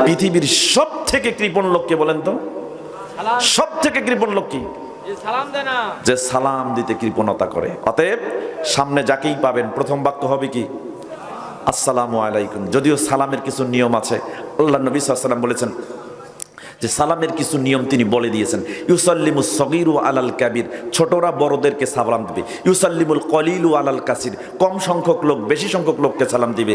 পৃথিবীর সব থেকে কৃপণ লোককে বলেন তো, সব থেকে কৃপণ লোক কি? যে সালাম দিতে কৃপণতা করে। অতএব সামনে যাকেই পাবেন প্রথম বাক্য হবে কি? আসসালামু আলাইকুম। যদিও সালামের কিছু নিয়ম আছে, আল্লাহ নবী সাল্লাল্লাহু আলাইহি ওয়াসাল্লাম বলেছেন যে সালামের কিছু নিয়ম তিনি বলে দিয়েছেন। ইউসাল্লিমুস সগীরু আলাল কাবির, ছোটরা বড়দেরকে সালাম দিবে। ইউসাল্লিমুল কলিলু আলাল কাসির, কম সংখ্যক লোক বেশি সংখ্যক লোককে সালাম দিবে।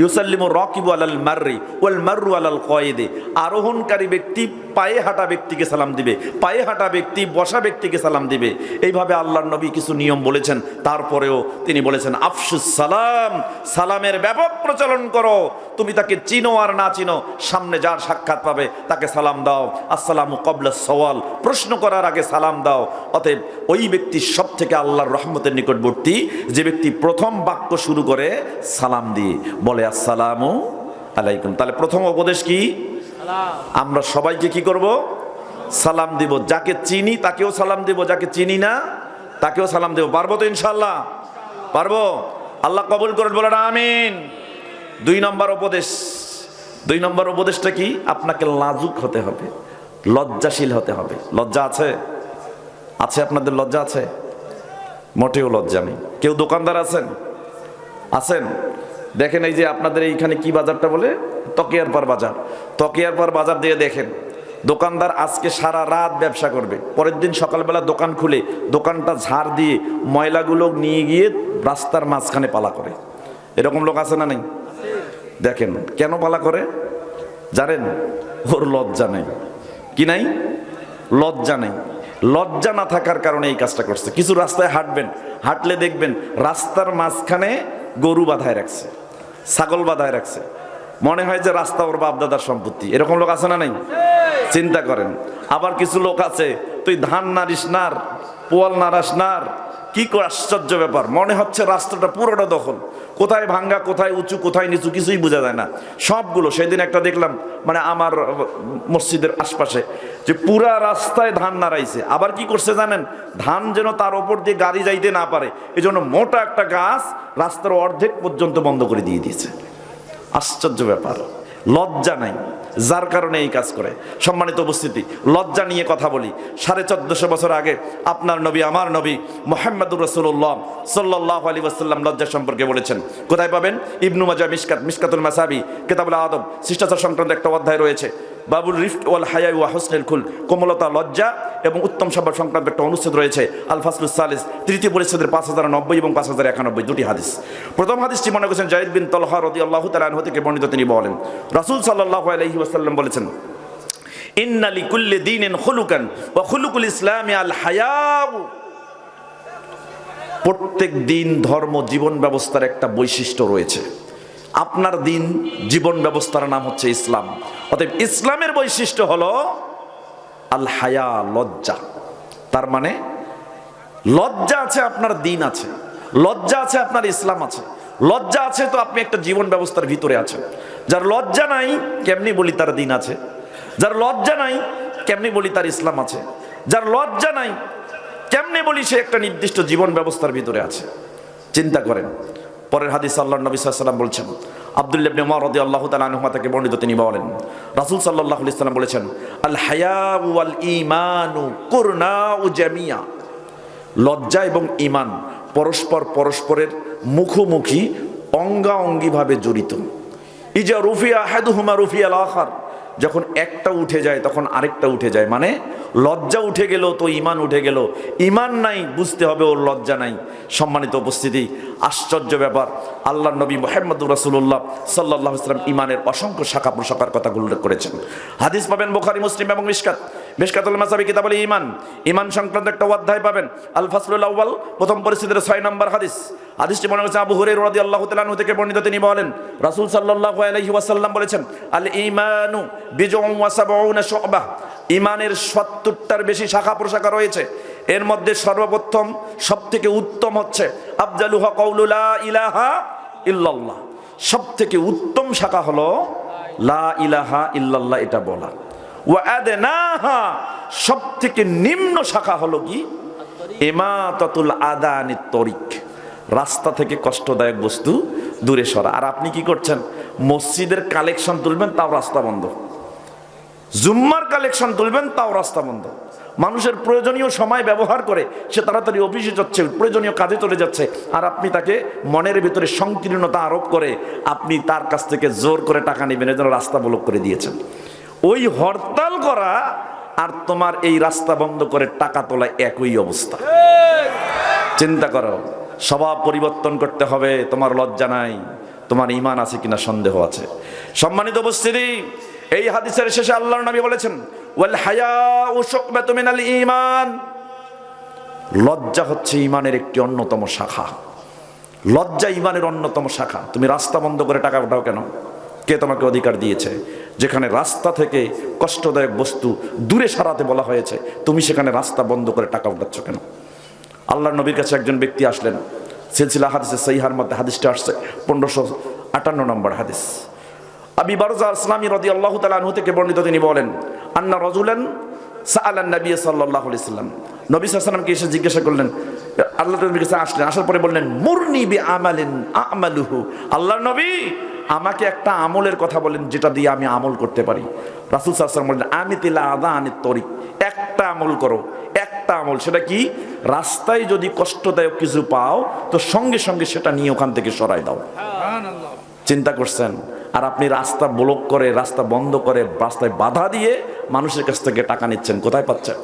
ইউসাল্লিমুর রাকিবু আলাল মাররি ওয়াল মাররু আলাল কয়েদে, আরোহণকারী ব্যক্তি পায়ে হাঁটা ব্যক্তিকে সালাম দিবে, পায়ে হাঁটা ব্যক্তি বসা ব্যক্তিকে সালাম দিবে। এইভাবে আল্লাহর নবী কিছু নিয়ম বলেছেন। তারপরেও তিনি বলেছেন আফশুস সালাম, সালামের ব্যাপক প্রচলন করো। তুমি তাকে চিনো আর না চিনো, সামনে যার সাক্ষাৎ পাবে তাকে সালাম দাও। আসসালামু ক্বাবলা সওয়াল, প্রশ্ন করার আগে সালাম দাও। অতএব ওই ব্যক্তি সব থেকে আল্লাহর রহমতের নিকটবর্তী যে ব্যক্তি প্রথম বাক্য শুরু করে সালাম দিয়ে বলে আসসালামু আলাইকুম। তাহলে প্রথম উপদেশ কি? আমরা সবাইকে কি করব? সালাম দিব। যাকে চিনি তাকেও সালাম দিব, যাকে চিনি না তাকেও সালাম দেব। পারবো তো ইনশাআল্লাহ? পারবো। আল্লাহ কবুল করেন, বলেন আমিন। 2 নম্বর উপদেশ, 2 নম্বর উপদেশটা কি? আপনাকে লাজুক হতে হবে, লজ্জাশীল হতে হবে। লজ্জা আছে? আছে আপনাদের লজ্জা আছে? মোটেও লজ্জা নেই। কেউ দোকানদার আছেন? আছেন? দেখেন এই যে আপনাদের এইখানে কি বাজারটা বলে? তকিয়ার পার বাজার। তকিয়ার পার বাজার দিয়ে দেখেন দোকানদার আজকে সারা রাত ব্যবসা করবে, পরের দিন সকালবেলা দোকান খুলে দোকানটা ঝাড় দিয়ে ময়লাগুলো নিয়ে গিয়ে রাস্তার মাঝখানে পালা করে। এরকম লোক আছে না নেই? দেখেন কেন পালা করে জানেন? ওর লজ্জা নেই। কি নাই? লজ্জা নেই। লজ্জা না থাকার কারণে এই কাজটা করছে। কিছু রাস্তায় হাঁটবেন, হাঁটলে দেখবেন রাস্তার মাঝখানে গরু বাঁধায় রাখছে, ছাগল বাঁধায় রাখছে, মনে হয় যে রাস্তা ওর বাপ দাদার সম্পত্তি। এরকম লোক আছে না নাই? চিন্তা করেন। আবার কিছু লোক আছে, তুই ধান নাড়িস নার, পোয়াল নাড়াস নার, কি আশ্চর্য ব্যাপার, মনে হচ্ছে রাস্তাটা পুরোটা দখল, কোথায় ভাঙ্গা কোথায় উঁচু কোথায় নিচু কিছুই বোঝা যায় না সবগুলো। সেদিন একটা দেখলাম মানে আমার মসজিদের আশপাশে যে পুরা রাস্তায় ধান নাড়াইছে। আবার কি করছে জানেন? ধান যেন তার ওপর দিয়ে গাড়ি যাইতে না পারে এই জন্য মোটা একটা গাছ রাস্তার অর্ধেক পর্যন্ত বন্ধ করে দিয়ে দিয়েছে। আশ্চর্য ব্যাপার, লজ্জা নাই, যার কারণে এই কাজ করে। সম্মানিত উপস্থিতি, লজ্জা নিয়ে কথা বলি। 1450 বছর আগে আপনার নবী আমার নবী মুহাম্মদুর রাসূলুল্লাহ সাল্লাল্লাহু আলাইহি ওয়াসাল্লাম লজ্জা সম্পর্কে বলেছেন। কোথায় পাবেন? ইবনু মাজাহ মিশকাতুল মাসাবি কিতাবুল আদব শিষ্টাচার সংক্রান্ত একটা অধ্যায় রয়েছে। বাবুল রিফট ওয়াল হায়া ওয়া হুসনুল খুল, কোমলতা লজ্জা এবং উত্তম স্বভাব সংক্রান্ত একটা অনুচ্ছেদ রয়েছে। আল ফাসলুস সালিস, তৃতীয় পরিচ্ছেদের 5090 এবং 5091, দুটি হাদিস। প্রথম হাদিসটি মনে করেছেন যায়েদ বিন তালহা রাদিয়াল্লাহু তাআলা আনহু থেকে বর্ণিত। তিনি বলেন রাসূল সাল্লাল্লাহু আলাইহি ওয়াসাল্লাম বলেছেন ইন্না লিকুল্লি দীনিন খুলুকান ওয়া খুলুকুল ইসলামি আল হায়া। প্রত্যেক দিন ধর্ম জীবন ব্যবস্থার একটা বৈশিষ্ট্য রয়েছে। আপনার দিন জীবন ব্যবস্থার নাম হচ্ছে ইসলাম। অতএব ইসলামের বৈশিষ্ট্য হলো আল হায়া, লজ্জা। তার মানে লজ্জা আছে আপনার দিন আছে, লজ্জা আছে আপনার ইসলাম আছে, লজ্জা আছে তো আপনি একটা জীবন ব্যবস্থার ভিতরে আছেন। যার লজ্জা নাই কেমনি বলি তার দিন আছে? যার লজ্জা নাই কেমনি বলি তার ইসলাম আছে? যার লজ্জা নাই কেমনি বলি সে একটা নির্দিষ্ট জীবন ব্যবস্থার ভিতরে আছে? চিন্তা করেন। পরের হাদিস আল্লাহর নবী সাল্লাল্লাহু আলাইহি ওয়াসাল্লাম বলছেন, আব্দুল্লাহ ইবনে উমর রাদিয়াল্লাহু তাআলা আনহু থেকে বর্ণিত, তিনি বলেন রাসূল সাল্লাল্লাহু আলাইহি ওয়াসাল্লাম বলেছেন আল হায়া ওয়াল ঈমানু কুরনাউ জামিয়া। লজ্জা এবং ঈমান পরস্পরের মুখোমুখি অঙ্গাঅঙ্গিভাবে জড়িত। ইজা রুফিয়া আহাদুহুমা রুফিয়াল আখার, যখন একটা উঠে যায় তখন আরেকটা উঠে যায়। মানে লজ্জা উঠে গেল তো ঈমান উঠে গেল, ঈমান নাই বুঝতে হবে ওর লজ্জা নাই। সম্মানিত উপস্থিতি, আশ্চর্য ব্যাপার, আল্লাহর নবী মুহাম্মদুর রাসূলুল্লাহ সাল্লাল্লাহু আলাইহি ওয়াসাল্লাম ঈমানের অসংখ্য শাখা প্রশাখার কথা উল্লেখ করেছেন। হাদিস পাবেন বুখারী, মুসলিম এবং মিশকাতুল মাসাবি কিতাবুল ঈমান, ঈমান সংক্রান্ত একটা অধ্যায় পাবেন। আল ফাসলুল আউয়াল, প্রথম পরিচ্ছেদের 6 নম্বর হাদিস। হাদিসটি মনে হচ্ছে আবু হুরায়রা রাদিয়াল্লাহু তাআলা আনহু থেকে বর্ণিত, তিনি বলেন রাসূল সাল্লাল্লাহু আলাইহি ওয়াসাল্লাম বলেছেন আল ঈমানু বিজউন ওয়া সাবউনা শু'বাহ, ঈমানের 70টার বেশি শাখা প্রশাখা রয়েছে। এর মধ্যে সর্বপ্রথম সবথেকে উত্তম হচ্ছে আফজালুহা কাউলু লা ইলাহা ইল্লাল্লাহ। সবথেকে উত্তম শাখা হলো লা ইলাহা ইল্লাল্লাহ এটা বলা। ওয়া আদনাহা, সবথেকে নিম্ন শাখা হলো কি? ইমাতাতুল আদানিত তরিক, রাস্তা থেকে কষ্টদায়ক বস্তু দূরে সরা। আর আপনি কি করছেন? মসজিদের কালেকশন তুলবেন, তাও রাস্তা বন্ধ। জুম্মার কালেকশন তুলবেন, তাও রাস্তা বন্ধ। মানুষের প্রয়োজনীয় সময় ব্যবহার করে সে তাড়াতাড়ি অফিসে যাচ্ছে, প্রয়োজনীয় কাজে চলে যাচ্ছে, আর আপনি তাকে মনের ভিতরে সংকীর্ণতা আরোপ করে আপনি তার কাছ থেকে জোর করে টাকা নেবেন, এজন্য রাস্তা ব্লক করে দিয়েছেন। ওই হরতাল করা আর তোমার এই রাস্তা বন্ধ করে টাকা তোলা একই অবস্থা। চিন্তা করো, স্বভাব পরিবর্তন করতে হবে। তোমার লজ্জা নাই, তোমার ঈমান আছে কিনা সন্দেহ আছে। সম্মানিত উপস্থিতি, এই হাদিসের শেষে আল্লাহর নবী বলেছেন, ওয়াল হায়াউ শুকবাতুম মিনাল ঈমান। লজ্জা হচ্ছে ঈমানের একটি অন্যতম শাখা। লজ্জা ঈমানের অন্যতম শাখা। তুমি রাস্তা বন্ধ করে টাকা উঠাও কেন? কে তোমাকে অধিকার দিয়েছে? যেখানে রাস্তা থেকে কষ্টদায়ক বস্তু দূরে সরাতে বলা হয়েছে, তুমি সেখানে রাস্তা বন্ধ করে টাকা উঠাচ্ছ কেন? আল্লাহর নবীর কাছে একজন ব্যক্তি আসলেন। সিলসিলা হাদিসে সহিহার মধ্যে হাদিসটা আসছে 1558 নম্বর হাদিস। আবি বারজা আসলামী রাদিয়াল্লাহু তাআলা আনহু থেকে বর্ণিত, তিনি বলেন, আন্না রাজুলান সাআলান নবী সাল্লাল্লাহু আলাইহি ওয়াসাল্লাম, নবী সাল্লাল্লাহু আলাইহি ওয়াসাল্লামকে এসে জিজ্ঞাসা করলেন। আল্লাহর নবীর কাছে আসলেন, আসার পরে বললেন, মুরনি বিআমালিন আমালুহু, আল্লাহর নবী আমাকে একটা আমলের কথা বলেন যেটা দিয়ে আমি আমল করতে পারি। রাসূল সাল্লাল্লাহু আলাইহি ওয়াসাল্লাম বললেন, আমিতিলা আযানিত তরিক, একটা আমল করো, একটা আমল। সেটা কি? রাস্তায় যদি কষ্টদায়ক কিছু পাও তো সঙ্গে সঙ্গে সেটা নিয়ে ওখান থেকে সরাই দাও। সুবহানাল্লাহ। চিন্তা করছেন? আর আপনি রাস্তা ব্লক করে, রাস্তা বন্ধ করে, রাস্তায় বাধা দিয়ে মানুষের কাছ থেকে টাকা নিচ্ছেন, কোথায় পাচ্ছেন?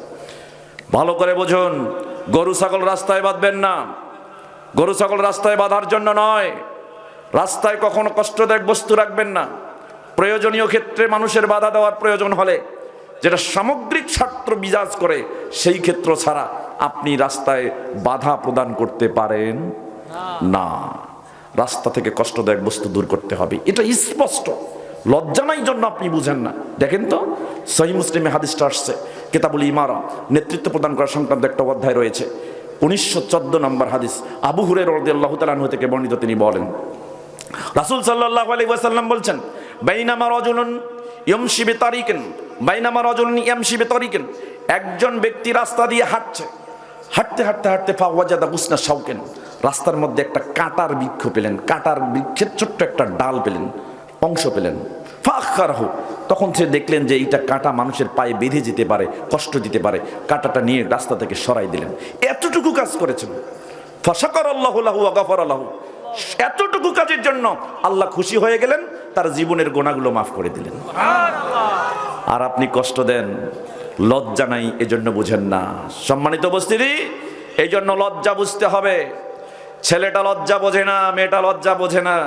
ভালো করে বুঝুন, গরু ছাগল রাস্তায় বাঁধবেন না। গরু ছাগল রাস্তায় বাঁধার জন্য নয়। রাস্তায় কখনো কষ্টদায়ক বস্তু রাখবেন না। প্রয়োজনীয় ক্ষেত্রে মানুষের বাধা দেওয়ার প্রয়োজন হলে, যেটা সামগ্রিক স্বার্থ বিরাজ করে, সেই ক্ষেত্র ছাড়া আপনি রাস্তায় বাধা প্রদান করতে পারেন না। রাস্তা থেকে কষ্টদায়ক বস্তু দূর করতে হবে, এটা স্পষ্ট। লজ্জা নাই জন্য আপনি বুঝেন না। দেখেন তো, সহিহ মুসলিমে হাদিসটা আসছে, কিতাবুল ইমারা, নেতৃত্ব প্রদান করা সংক্রান্ত একটা অধ্যায় রয়েছে, 1914 নম্বর হাদিস। আবু হুরায়রা রাদিয়াল্লাহু তাআলা আনহু থেকে বর্ণিত, তিনি বলেন, রাসূল সাল্লাল্লাহু আলাইহি ওয়াসাল্লাম বলছেন, বাইনামা রাজুলুন ইয়ামশি বিতারিকিন, বাইনামা রাজুলুন ইয়ামশি বিতারিকিন, একজন ব্যক্তি রাস্তা দিয়ে হাঁটছে, হাঁটতে হাঁটতে হাঁটতে ফাওয়াজাদা গুসনা শাওকিন, রাস্তার মধ্যে একটা কাঁটার বৃক্ষ পেলেন, কাঁটার বৃক্ষের ছোট্ট একটা ডাল পেলেন, অংশ পেলেন। ফাখারহু, তখন সে দেখলেন যে এইটা কাঁটা মানুষের পায়ে বেঁধে যেতে পারে, কষ্ট দিতে পারে। কাঁটাটা নিয়ে রাস্তা থেকে সরাই দিলেন। এতটুকু কাজ করেছেন। ফাশাকারাল্লাহু লাহু ওয়া গাফারা লাহু, এতটুকু কাজের জন্য আল্লাহ খুশি হয়ে গেলেন, তার জীবনের গুনাহগুলো মাফ করে দিলেন। সুবহানাল্লাহ। আর আপনি কষ্ট দেন, লজ্জা নাই, এজন্য বুঝেন না। সম্মানিত উপস্থিতি, এই জন্য লজ্জা বুঝতে হবে। ছেলেটা লজ্জা বোঝে না, মেয়েটা লজ্জা বোঝে না।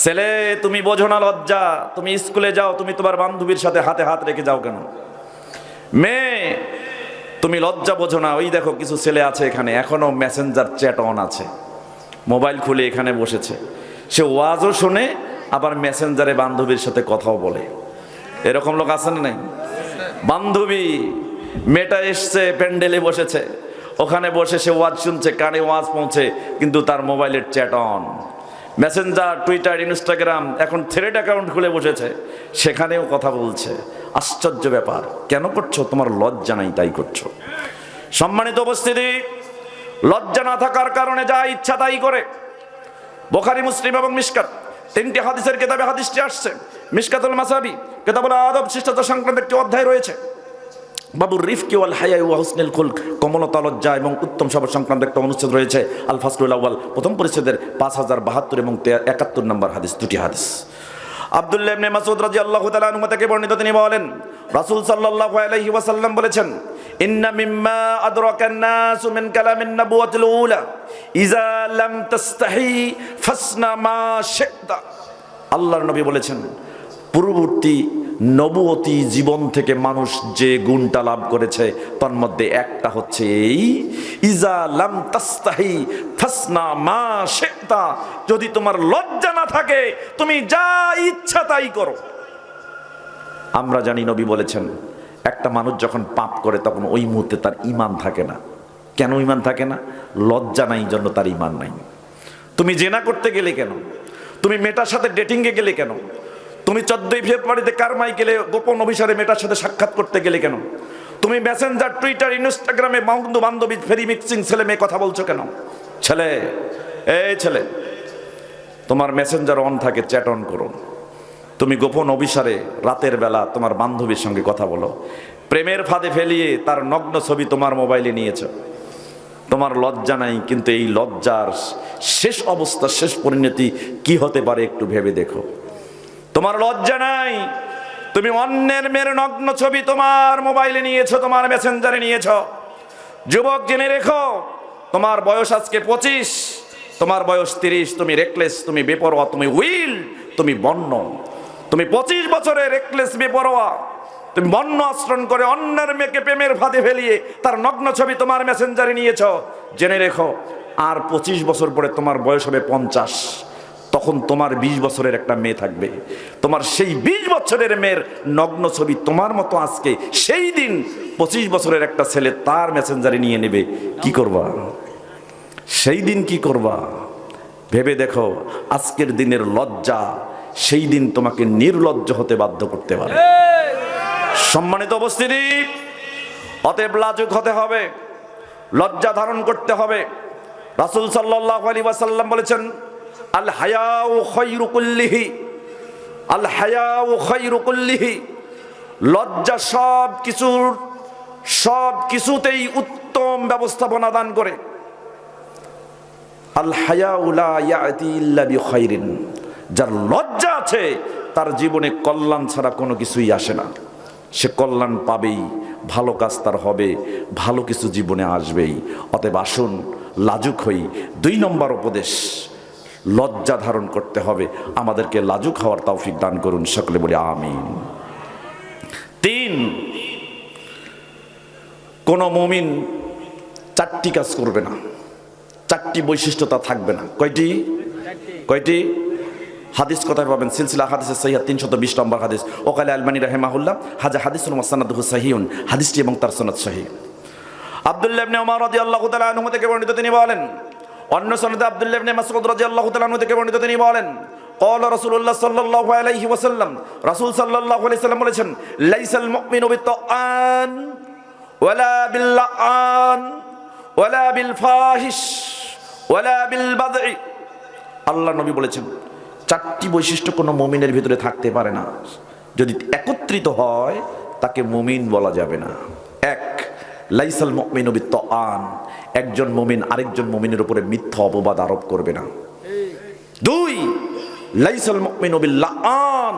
ছেলে, তুমি বোঝো না লজ্জা, তুমি স্কুলে যাও, তুমি তোমার বান্ধবীর সাথে হাতে হাত রেখে যাও কেন? মেয়ে, তুমি লজ্জা বোঝো না। ওই দেখো কিছু ছেলে আছে এখানে, এখনো মেসেঞ্জার চ্যাট অন আছে, মোবাইল খুলে এখানে বসেছে। সে ওয়াজও শোনে, আবার মেসেঞ্জারে বান্ধবীর সাথে কথাও বলে। এরকম লোক আছে না নাই? বান্ধবী, মেয়েটা এসছে, প্যান্ডেলে বসেছে, ওখানে বসে সে ওয়াজ শুনছে, কানে ওয়াজ পৌঁছে, কিন্তু তার মোবাইলের chat on. Messenger, Twitter, Instagram, এখন থ্রেড অ্যাকাউন্ট খুলে বসেছে, সেখানেও কথা বলছে। আশ্চর্য ব্যাপার। কেন করছো? তোমার লজ্জা নাই, তাই করছো। সম্মানিত উপস্থিতি, লজ্জা না থাকার কারণে যা ইচ্ছা তাই করে। বুখারী, মুসলিম এবং মিশকাত, তিনটি হাদিসের কিতাবে হাদিসটি আসছে। মিশকাতুল মাসাবি, কিতাবুল আদব, শিষ্টাচার সংক্রান্ত একটি অধ্যায় রয়েছে। বাবুর রিফকি ওয়াল হায়া ওয়া হুসনুল খুলক, কোমলতা, লজ্জা এবং উত্তম স্বভাব সংক্রান্ত একটা অনুচ্ছেদ রয়েছে। আল ফাসলুল আউয়াল, প্রথম পরিচ্ছেদের 5072 এবং 71 নম্বর হাদিস, দুটি হাদিস। আব্দুল্লাহ ইবনে মাসউদ রাদিয়াল্লাহু তাআলা আনহু থেকে বর্ণিত, তিনি বলেন, রাসূল সাল্লাল্লাহু আলাইহি ওয়াসাল্লাম বলেছেন, ইন্না মিম্মা আদরাকান নাসু মিন কালামিন নবুওয়াতিল উলা ইযা লাম তাস্তাহি ফাসনা মা শি'তা। আল্লাহর নবী বলেছেন, পূর্ববর্তী নবুয়তি জীবন থেকে মানুষ যে গুণটা লাভ করেছে তার মধ্যে একটা হচ্ছে এই, ইজা লাম তাস্তাহি ফাসনা মা শি'তা, যদি তোমার লজ্জা না থাকে তুমি যা ইচ্ছা তাই করো। আমরা জানি নবী বলেছেন, একটা মানুষ যখন পাপ করে তখন ওই মুহূর্তে তার ঈমান থাকে না। কেন ঈমান থাকে না? লজ্জা নাই জন্য তার ঈমান নাই। তুমি জেনা করতে গেলে কেন? তুমি মেয়েটার সাথে ডেটিংয়ে গেলে কেন? তুমি 14ই ফেব্রুয়ারিতে কারমাই গেলে, গোপন অভিসারে মেয়েটার সাথে সাক্ষাৎ করতে গেলে কেন? তুমি মেসেঞ্জার, টুইটার, ইনস্টাগ্রামে বন্ধু বান্ধবী, ফেরি মিক্সিং ছেলে মেয়ে কথা বলছো কেন? ছেলে, এই ছেলে, তোমার মেসেঞ্জার অন থাকে, চ্যাট অন করো। তুমি গোপন অভিসারে রাতের বেলা তোমার বান্ধবীর সঙ্গে কথা বলো, প্রেমের ফাঁদে ফেলিয়ে তার নগ্ন ছবি তোমার মোবাইলে নিয়েছো। তোমার লজ্জা নাই, কিন্তু এই লজ্জার শেষ অবস্থা, শেষ পরিণতি কি হতে পারে একটু ভেবে দেখো। তোমার লজ্জা নাই, তুমি অন্যের মেয়ের নগ্ন ছবি তোমার মোবাইলে নিয়েছো, তোমার মেসেঞ্জারে নিয়েছো। যুবক, জেনে রেখো, তোমার বয়স আজকে 25, তোমার বয়স 30, তুমি রেকলেস, তুমি বেপরোয়া, তুমি উইল, তুমি বন্য। তুমি 25 বছরে রেকলেস, বেপরোয়া, তুমি বন্য আচরণ করে অন্যের মেয়েকে প্রেমের ফাঁদে ফেলিয়ে তার নগ্ন ছবি তোমার মেসেঞ্জারে নিয়েছো। জেনে রেখো, আর 25 বছর পরে তোমার বয়স হবে 50, তখন তোমার 20 বছরের একটা মেয়ে থাকবে। তোমার সেই 20 বছরের মেয়ের নগ্ন ছবি তোমার মতো আজকে সেই দিন 25 বছরের একটা ছেলে তার মেসেঞ্জারে নিয়ে নেবে। কি করবা সেই দিন? কি করবা ভেবে দেখো। আজকের দিনের লজ্জা সেই দিন তোমাকে নির্লজ্জ হতে বাধ্য করতে পারে। সম্মানিত উপস্থিতি, অতএব লাজুক হতে হবে, লজ্জা ধারণ করতে হবে। রাসূল সাল্লাল্লাহু আলাইহি ওয়াসাল্লাম বলেছেন, আল হায়াউ খায়রু কুল্লিহি, আল হায়াউ খায়রু কুল্লিহি। লজ্জা সব কিছুতেই উত্তম ব্যবস্থাপনা দান করে। আল হায়াউ লা ইয়াতি ইল্লা বিখাইরিন। যার লজ্জা আছে তার জীবনে কল্যাণ ছাড়া কোনো কিছুই আসে না। সে কল্যাণ পাবেই, ভালো কাজ তার হবে, ভালো কিছু জীবনে আসবেই। অতএব আসুন লাজুক হই। 2 নম্বর উপদেশ, লজ্জা ধারণ করতে হবে। আমাদেরকে লাজুক হওয়ার তৌফিক দান করুন, সকলে বলি আমিন। 3, কোন মুমিন 4টি কাজ করবে না, 4টি বৈশিষ্ট্যতা থাকবে না। কয়টি? হাদিস কোথায় পাবেন? সিলসিলা হাদিসের সহিহ 320 নম্বর হাদিস। ওকালে আলবানী রাহিমাহুল্লাহ, হাজা হাদিসুল মুসনাদুহু সহিহুন, হাদিসটি এবং তার সনদ সহিহ। আব্দুল্লাহ ইবনে ওমর রাদিয়াল্লাহু তাআলা আনহু থেকে বর্ণিত, তিনি বলেন, অন্য সনদে আব্দুল্লাহ ইবনে মাসউদ রাদিয়াল্লাহু তাআলা আনহু থেকে বর্ণিত, তিনি বলেন, ক্বালা রাসূলুল্লাহ সাল্লাল্লাহু আলাইহি ওয়াসাল্লাম, রাসূল সাল্লাল্লাহু আলাইহি ওয়াসাল্লাম বলেছেন, লাইসাল মুমিনু বিত্তাআন ওয়ালা বিল্লাআন ওয়ালা বিল ফাহিশ ওয়ালা বিল বাদঈ। আল্লাহ নবী বলেছেন 4টি বৈশিষ্ট্য কোনো মুমিনের ভিতরে থাকতে পারে না। যদি একত্রিত হয় তাকে মুমিন বলা যাবে না। 1, লাইসাল মুমিনু বিত্তাআন, একজন মুমিন আরেকজন মুমিনের উপরে মিথ্যা অপবাদ আরোপ করবে না। 2, লাইসাল মুমিনু বিল্লাআন,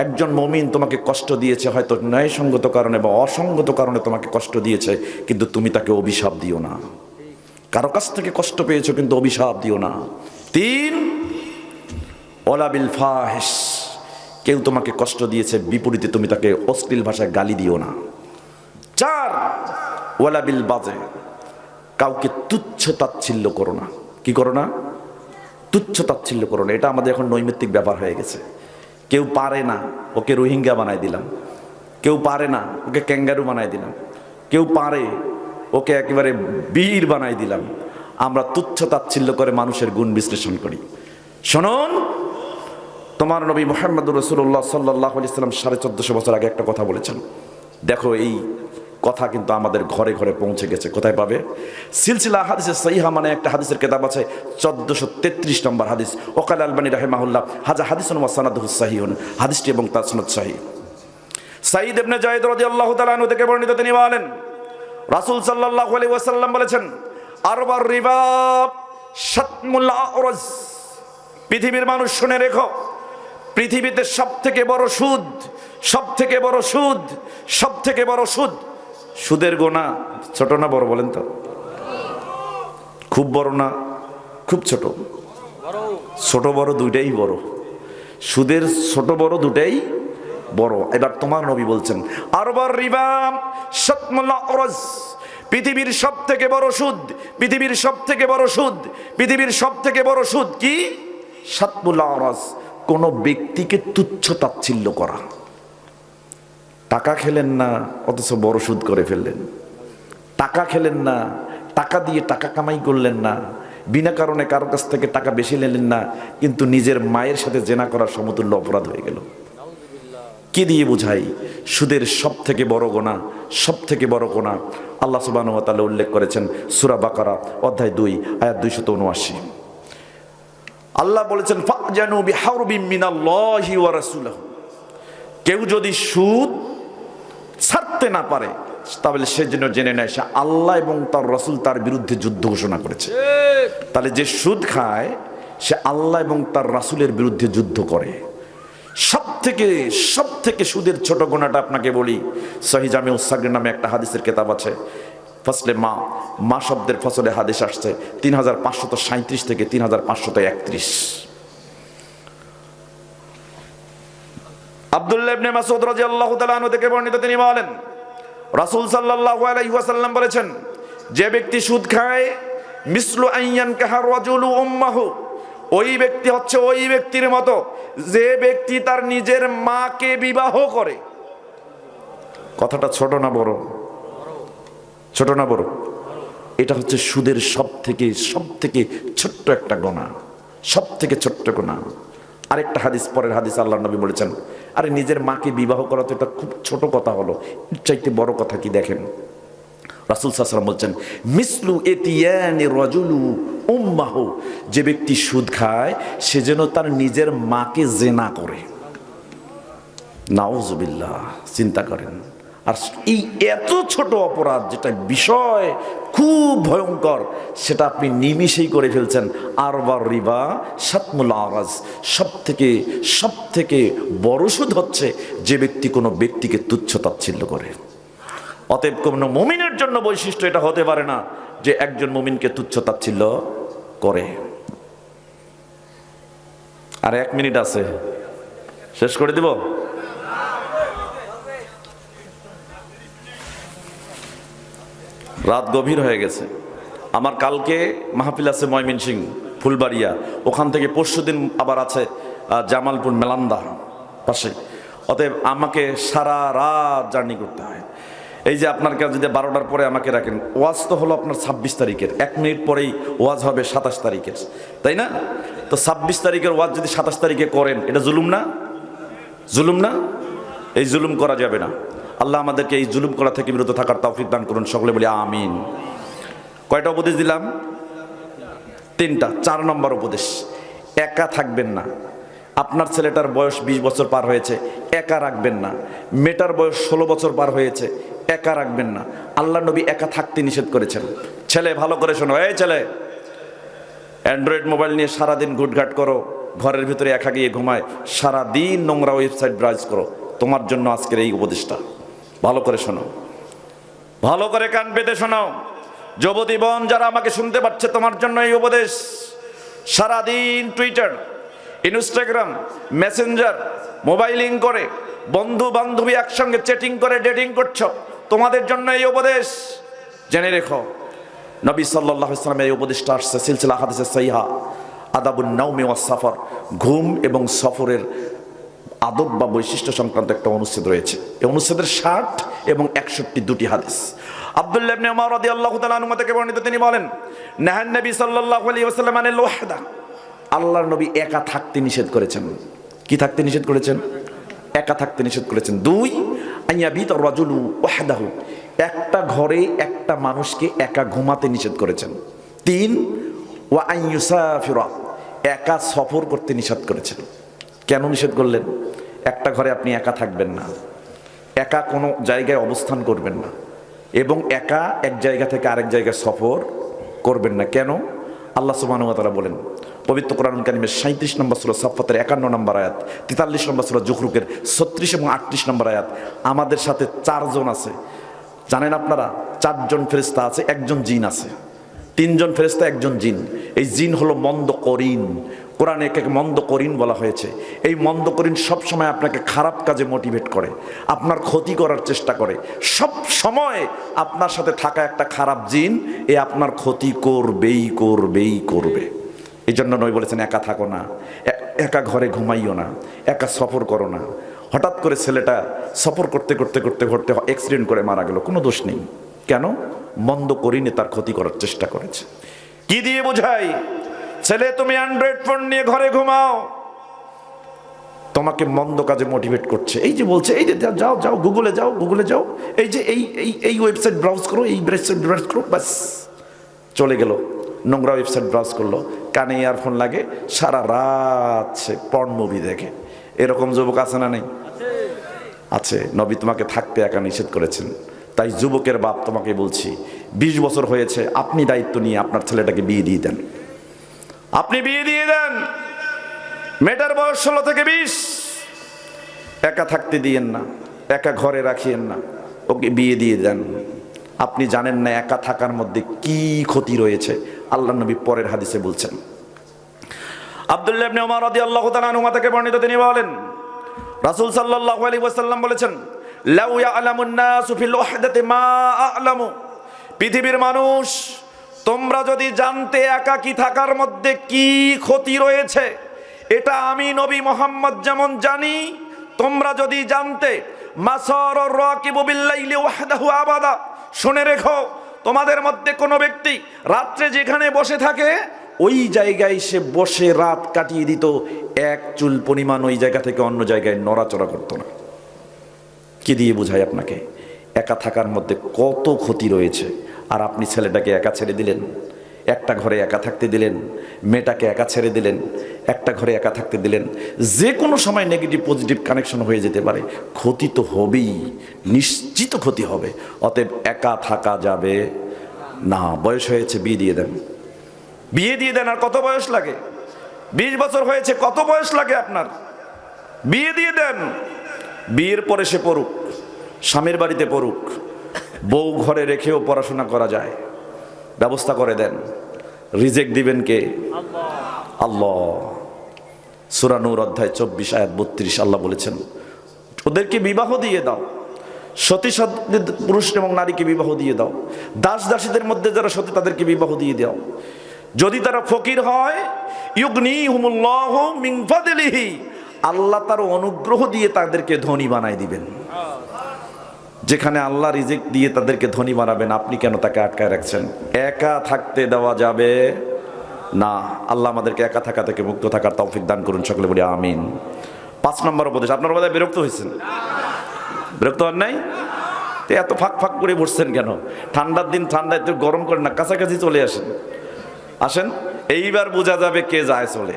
একজন মুমিন তোমাকে কষ্ট দিয়েছে, হয়তো ন্যায়সঙ্গত কারণে বা অসঙ্গত কারণে তোমাকে কষ্ট দিয়েছে, কিন্তু তুমি তাকে অভিশাপ দিও না। কারো কাছ থেকে কষ্ট পেয়েছো কিন্তু অভিশাপ দিও না। 3, ওয়ালা বিল ফাহিশ, কেউ তোমাকে কষ্ট দিয়েছে, বিপরীতে তুমি তাকে অশ্লীল ভাষায় গালি দিও না। 4, ওয়ালা বিল বাদঈ, কাউকে তুচ্ছ তাচ্ছিল্য করো না। কি করো না? তুচ্ছ তাচ্ছিল্য করো না। এটা আমাদের এখন নৈমিত্তিক ব্যাপার হয়ে গেছে। কেউ পারে না, ওকে রোহিঙ্গা বানাই দিলাম। কেউ পারে না, ওকে ক্যাঙ্গারু বানাই দিলাম। কেউ পারে, ওকে একেবারে বীর বানাই দিলাম। আমরা তুচ্ছ তাচ্ছিল্য করে মানুষের গুণ বিশ্লেষণ করি। শুনুন, তোমার নবী মুহাম্মদুর রাসূলুল্লাহ সাল্লাল্লাহু আলাইহি ওয়াসাল্লাম 1450 বছর আগে একটা কথা বলেছেন। দেখো, এই কথা কিন্তু আমাদের ঘরে ঘরে পৌঁছে গেছে। কোথায় পাবে? সিলসিলা হাদিসের সহিহা মানে একটা হাদিসের কিতাব আছে, 1433 নম্বর হাদিস। ওকাল আলবানী রাহিমাহুল্লাহ, হাজা হাদিসুন ওয়া সানাদুহু সহিহুন, হাদিসটি এবং তার সনদ সহিহ। সাঈদ ইবনে যায়েদ রাদিয়াল্লাহু তাআলা আনহু থেকে বর্ণিত, তিনি বলেন, রাসূল সাল্লাল্লাহু আলাইহি ওয়াসাল্লাম বলেছেন, আরবার রিবা শাতমুল আরজ। পৃথিবীর মানুষ শুনে রেখো, পৃথিবীতে সবথেকে বড় সুদ, সবথেকে বড় সুদ, সবথেকে বড় সুদ। সুদের গোনা ছোট না বড় বলেন তো? খুব বড় না খুব ছোট? ছোট বড় দুইটাই বড়। সুদের ছোট বড় দুটাই বড়। এবার তোমার নবী বলছেন, আরবার রিবা শাতমুল আরজ, পৃথিবীর সবথেকে বড় সুদ, পৃথিবীর সবথেকে বড় সুদ, পৃথিবীর সবথেকে বড় সুদ কি? শাতমুল আরজ, কোন ব্যক্তিকে তুচ্ছ তাচ্ছিল্য করা। টাকা খেলেন না অথচ বড় সুদ করে ফেললেন। টাকা খেলেন না, টাকা দিয়ে টাকা কামাই করলেন না, বিনা কারণে কারো কাছ থেকে টাকা বেশি নিলেন না, কিন্তু নিজের মায়ের সাথে জেনা করার সমতুল্য অপরাধ হয়ে গেল। কি দিয়ে বুঝাই? সুদের সব থেকে বড় গোনা, সব থেকে বড় গোনা আল্লাহ সুবহানাহু ওয়া তাআলা উল্লেখ করেছেন সূরা বাকারা অধ্যায় 2 আয়াত 279। আল্লাহ বলেছেন ফাজানু বিহারবিম মিনাল্লাহি ওয়া রাসূলিহি, কেউ যদি সুদ ছাড়তে না পারে তাহলে সে যেন জেনে নেয় সে আল্লাহ এবং তার রাসূল তার বিরুদ্ধে যুদ্ধ ঘোষণা করেছে। তাহলে যে সুদ খায় সে আল্লাহ এবং তার রাসূলের বিরুদ্ধে যুদ্ধ করে। সব থেকে সুদের ছোট গুনাহটা আপনাকে বলি, সহিহ জামিউস সাগীর নামে একটা হাদিসের কিতাব আছে, ফসলে মা শব্দের ফসলে হাদিস আসছে 3537 থেকে 3531। আব্দুল্লাহ ইবনে মাসউদ রাদিয়াল্লাহু তাআলা আনহু থেকে বর্ণিত, তিনি বলেন রাসূল সাল্লাল্লাহু আলাইহি ওয়াসাল্লাম বলেছেন, যে ব্যক্তি সুদ খায় মিসলু আইয়ান কাহার রাজুলু উম্মাহু, ওই ব্যক্তি হচ্ছে ওই ব্যক্তির মতো যে ব্যক্তি তার নিজের মাকে বিবাহ করে। কথাটা ছোট না বড়? ছোট না বড়? এটা হচ্ছে সুদের সব থেকে ছোট্ট একটা গুনাহ, সব থেকে ছোট্ট গুনাহ। আরেকটা হাদিস, পরের হাদিস আল্লাহর নবী বলেছেন, আরে নিজের মাকে বিবাহ করা তো এটা খুব ছোট কথা হলো, এর চাইতে বড় কথা কি দেখেন। রাসূল সাল্লাল্লাহু আলাইহি ওয়াসাল্লাম বলছেন মিসলু ইতিয়ানি রাজুলু উম্মাহু, যে ব্যক্তি সুদ খায় সে যেন তার নিজের মাকে জিনা করে। নাউযুবিল্লাহ, চিন্তা করেন। আর এই এত ছোট অপরাধ যেটা বিষয় খুব ভয়ঙ্কর, সেটা আপনি নিমিষেই করে ফেলছেন। আরবার রিবা শাতমুল আরাজ, সব থেকে বড় সুদ হচ্ছে যে ব্যক্তি কোনো ব্যক্তিকে তুচ্ছ তাচ্ছিল্য করে। অতএব কোনো মুমিনের জন্য বৈশিষ্ট্য এটা হতে পারে না যে একজন মুমিনকে তুচ্ছ তাচ্ছিল্য করে। আর 1 মিনিট আছে, শেষ করে দিব। রাত গভীর হয়ে গেছে। আমার কালকে মাহফিল আছে ময়মনসিংহ ফুলবাড়িয়া, ওখান থেকে পরশুদিন আবার আছে জামালপুর মেলান্দা পাশে। অতএব আমাকে সারা রাত জার্নি করতে হয়। এই যে আপনার কাছে যদি 12টার পরে আমাকে রাখেন, ওয়াজ তো হলো আপনার 26 তারিখের, 1 মিনিট পরেই ওয়াজ হবে 27 তারিখের, তাই না? তো 26 তারিখের ওয়াজ যদি 27 তারিখে করেন, এটা জুলুম না? জুলুম না? এই জুলুম করা যাবে না। আল্লাহ আমাদেরকে এই জুলুম করা থেকে বিরত থাকার তৌফিক দান করুন, সকলে বলি আমিন। কয়টা উপদেশ দিলাম? 3টা। 4 নম্বর উপদেশ, একা থাকবেন না। আপনার ছেলেটার বয়স 20 বছর পার হয়েছে, একা রাখবেন না। মেয়েটার বয়স 16 বছর পার হয়েছে, একা রাখবেন না। আল্লাহ নবী একা থাকতে নিষেধ করেছেন। ছেলে ভালো করে শোনো, এই ছেলে, অ্যান্ড্রয়েড মোবাইল নিয়ে সারাদিন ঘুটঘাট করো, ঘরের ভিতরে একা গিয়ে ঘুমায়, সারাদিন নোংরা ওয়েবসাইট ব্রাউজ করো, তোমার জন্য আজকের এই উপদেশটা। ভালো করে শোনো, ভালো করে কান পেতে শোনো। যুবতী বোন যারা আমাকে শুনতে পাচ্ছে, তোমার জন্য এই উপদেশ। সারাদিন টুইটার, ইনস্টাগ্রাম, মেসেঞ্জার, মোবাইলিং করে বন্ধু বান্ধবী একসঙ্গে চ্যাটিং করে ডেটিং করছো, তোমাদের জন্য এই উপদেশ। জেনে রেখো, নবী সাল্লাল্লাহু আলাইহি ওয়াসাল্লামের এই উপদেশটা আসছে সিলসিলা হাদিসে সহিহা আদাবুন নাওমি ওয়াস সাফর, ঘুম এবং সফরের আদব বা বৈশিষ্ট্য সংক্রান্ত একটা অনুচ্ছেদ রয়েছে। এই অনুচ্ছেদের 60 এবং 61 দুটি হাদিস। আব্দুল্লাহ ইবনে উমর রাদিয়াল্লাহু তাআলা আনহু থেকে বর্ণিত, তিনি বলেন নাহান নবী সাল্লাল্লাহু আলাইহি ওয়াসাল্লাম আনিল ওয়াহদা, আল্লাহর নবী একা থাকতে নিষেধ করেছেন। কি থাকতে নিষেধ করেছেন? একা থাকতে নিষেধ করেছেন। 2 আইয়াবিত রাজুলু ওয়াহদাহু, একটা ঘরে একটা মানুষকে একা ঘুমাতে নিষেধ করেছেন। 3 ওয়া আইয়ুসাফিরা, একা সফর করতে নিষেধ করেছেন। কেন নিষেধ করলেন? একটা ঘরে আপনি একা থাকবেন না, একা কোনো জায়গায় অবস্থান করবেন না, এবং একা এক জায়গা থেকে আরেক জায়গায় সফর করবেন না। কেন? আল্লাহ সুবহানাহু ওয়া তাআলা বলেন পবিত্র কোরআনুল কারীমের 37 নম্বর সূরা সাফফাতের 51 নম্বর আয়াত, 43 নম্বর সূরা যুখরুকের 36 এবং 38 নম্বর আয়াত, আমাদের সাথে 4 জন আছে। জানেন আপনারা? 4 জন ফেরেশতা আছে, 1 জন জিন আছে। 3 জন ফেরেশতা, 1 জন জিন। এই জিন হলো মন্দ করিন। কোরআনে একে মন্দ করিন বলা হয়েছে। এই মন্দ করিন সবসময় আপনাকে খারাপ কাজে মোটিভেট করে, আপনার ক্ষতি করার চেষ্টা করে। সব সময় আপনার সাথে থাকা একটা খারাপ জিন এ আপনার ক্ষতি করবেই করবে। এই জন্য নবী বলেছেন একা থাকো না, একা ঘরে ঘুমাইও না, একা সফর করো না। হঠাৎ করে ছেলেটা সফর করতে অ্যাক্সিডেন্ট করে মারা গেল, কোনো দোষ নেই। কেন? মন্দ করিনে তার ক্ষতি করার চেষ্টা করেছে। কি দিয়ে বোঝাই? ছেলে তুমি অ্যান্ড্রয়েড ফোন নিয়ে ঘরে ঘুমাও, তোমাকে মন্দ কাজে মোটিভেট করছে। এই যে বলছে, এই যে যাও গুগলে যাও, এই যে এই ওয়েবসাইট ব্রাউজ করো, এই ওয়েবসাইট ব্রাউজ করো, বাস চলে গেল, নোংরা ওয়েবসাইট ব্রাউজ করলো, কানে ইয়ারফোন লাগে, সারা রাত সে পর্ন মুভি দেখে। এরকম যুবক আছে না নেই? আছে। নবী তোমাকে থাকতে একা নিষেধ করেছেন। তাই যুবকের বাপ তোমাকে বলছি, 20 বছর হয়েছে, আপনি দায়িত্ব নিয়ে আপনার ছেলেটাকে বিয়ে দিয়ে দেন। আপনি বিয়ে দিয়ে দেন। মেয়েটার বয়স 16 থেকে 20। একা থাকতে দিয়েন না, একা ঘরে রাখিয়েন না, ওকে বিয়ে দিয়ে দেন। আপনি জানেন না একা থাকার মধ্যে কি ক্ষতি রয়েছে। আল্লাহ নবী পরের হাদিসে বলছেন, আব্দুল্লাহ ইবনে ওমর রাদিয়াল্লাহু তাআলা আনহু থেকে বর্ণিত, তিনি বলেন রাসূল সাল্লাল্লাহু আলাইহি ওয়াসাল্লাম বলেছেন, লাউ ইয়ালামুন নাসু ফিল ওয়াহদাতি মা আ'লামু, পৃথিবীর মানুষ তোমরা যদি জানতে একাকী থাকার মধ্যে কি ক্ষতি রয়েছে, এটা আমি নবী মুহাম্মদ যেমন জানি, তোমরা যদি জানতে মাসারুর রাকিবু বিল্লাইলি ওয়াহদাহু আবাদা, শুনে রেখো তোমাদের মধ্যে কোনো ব্যক্তি রাত্রে যেখানে বসে থাকে ওই জায়গায় সে বসে রাত কাটিয়ে দিত, এক চুল পরিমাণ ওই জায়গা থেকে অন্য জায়গায় নড়াচড়া করতো না। কি দিয়ে বোঝায় আপনাকে একা থাকার মধ্যে কত ক্ষতি রয়েছে। আর আপনি ছেলেটাকে একা ছেড়ে দিলেন, একটা ঘরে একা থাকতে দিলেন, মেয়েটাকে একা ছেড়ে দিলেন, একটা ঘরে একা থাকতে দিলেন। যে কোনো সময় নেগেটিভ পজিটিভ কানেকশন হয়ে যেতে পারে, ক্ষতি তো হবেই, নিশ্চিত ক্ষতি হবে। অতএব একা থাকা যাবে না। বয়স হয়েছে, বিয়ে দিয়ে দেন, বিয়ে দিয়ে দেন। আর কত বয়স লাগে? 20 বছর হয়েছে, কত বয়স লাগে আপনার? বিয়ে দিয়ে দেন। বিয়ের পরে সে পড়ুক, স্বামীর বাড়িতে পড়ুক, বউ ঘরে রেখেও পড়াশোনা করা যায়, ব্যবস্থা করে দেন। রিজেক্ট দিবেন কে? আল্লাহ। সূরা নূর অধ্যায় 24 আয়াত 32 আল্লাহ বলেছেন, ওদেরকে বিবাহ দিয়ে দাও, সতী পুরুষ এবং নারীকে বিবাহ দিয়ে দাও। দাস দাসীদের মধ্যে যারা সতী তাদেরকে বিবাহ দিয়ে দাও। যদি তারা ফকির হয়, ইউগনিহুমুল্লাহু মিন ফাদলিহি, আল্লাহ তার অনুগ্রহ দিয়ে তাদেরকে ধনী বানাই দিবেন। যেখানে আল্লাহ রিজিক দিয়ে তাদেরকে ধনী বানাবেন, আপনি কেন তাকে আটকায় রাখছেন? একা থাকতে দেওয়া যাবে না। আল্লাহ আমাদেরকে একা থাকা থেকে মুক্ত থাকার তৌফিক দান করুন, সকলে বলি আমিন। 5 নম্বর উপদেশ। আপনারা বোধহয় বিরক্ত হয়েছেন? বিরক্ত হন নাই? তো এত ফাঁক ফাঁক করে বসছেন কেন? ঠান্ডার দিন, ঠান্ডায় তো গরম করেন না, কাছাকাছি চলে আসেন। আসেন, এইবার বোঝা যাবে কে যায় চলে।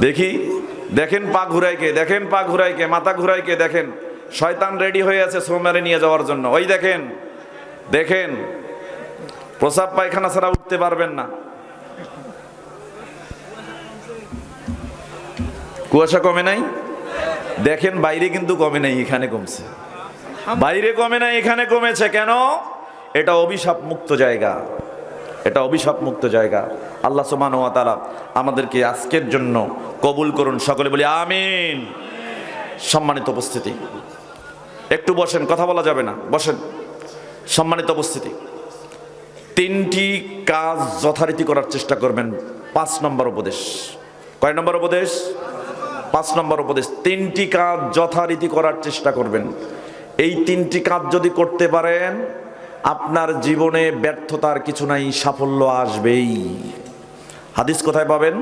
দেখি, দেখেন পা ঘুরাইকে, দেখেন পা ঘুরাইকে, মাথা ঘুরাইকে, দেখেন শয়তান রেডি হয়ে আছে সোমারে নিয়ে যাওয়ার জন্য। ওই দেখেন, দেখেন প্রসাব পায়খানা ছাড়া উঠতে পারবেন না। কুয়াশা কমে নাই? দেখেন বাইরে কিন্তু কমে নাই, এখানে কমছে। বাইরে কমে নাই, এখানে কমেছে। কেন? এটা অভিশাপ মুক্ত জায়গা, এটা অভিশাপ মুক্ত জায়গা। আল্লাহ সুবহানাহু ওয়া তাআলা আমাদেরকে আজকের জন্য কবুল করুন, সকলে বলি আমিন। সম্মানিত উপস্থিতি, একটু বসেন, কথা বলা যাবে না, বসেন। সম্মানিত উপস্থিতি, 3টি কাজ যথারীতি করার চেষ্টা করবেন। 5 নম্বর উপদেশ। কয় নম্বর উপদেশ? 5 নম্বর উপদেশ। 3টি কাজ যথারীতি করার চেষ্টা করবেন। এই 3টি কাজ যদি করতে পারেন, আপনার জীবনে ব্যর্থতার কিছু নাই, সাফল্য আসবেই। হাদিস কোথায় পাবেন?